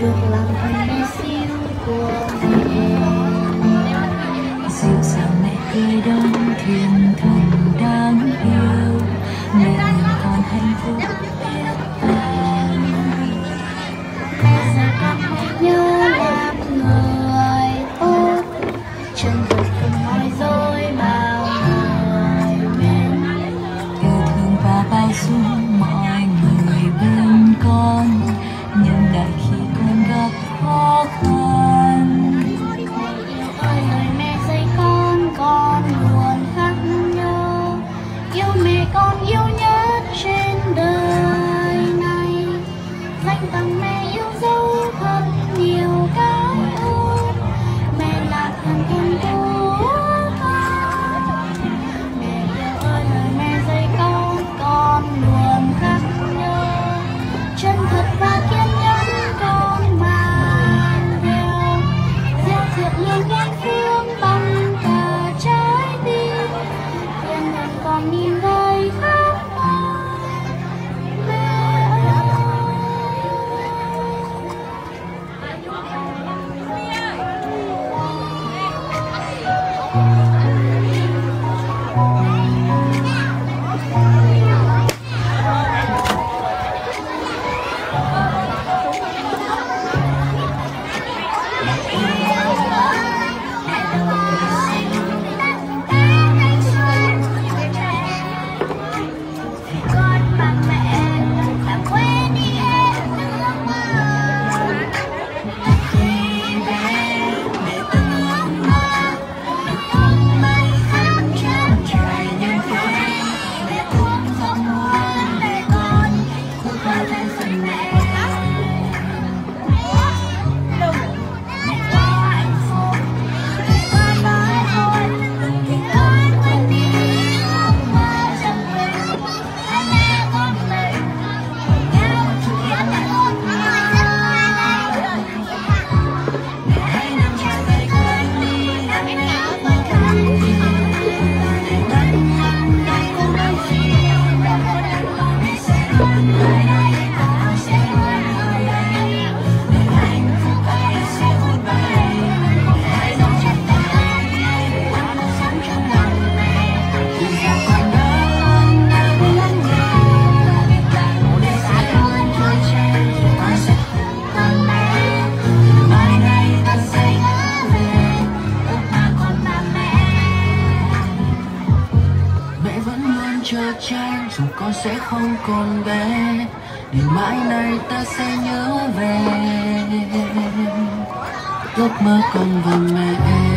được làm thân bé xíu của mẹ. Dịu dàng mẹ cười đón thiên thần đáng yêu, mẹ nhìn con hạnh phúc biết bao. Mẹ dạy con hãy nhớ làm người tốt, chân thật không nói dối, bao người mến yêu thương và bao dung mọi người bên con, nhưng đợi khi con gặp khó khăn. Ôi lời mẹ dạy con luôn khắc nhớ, yêu mẹ con yêu nhất trên đời này. Dành tặng mẹ yêu dấu thật nhiều cái ơn, mẹ là thần thân của con. Mẹ yêu ơi lời mẹ dạy con luôn khắc nhớ, chân thật và kiên nhẫn con mang theo, gieo diệt luôn muôn phương bằng cả trái tim, thiên thần con nhìn đời khắp nơi. Mẹ ơi. Chờ che dù con sẽ không còn bé, để mãi này ta sẽ nhớ về ước mơ con và mẹ.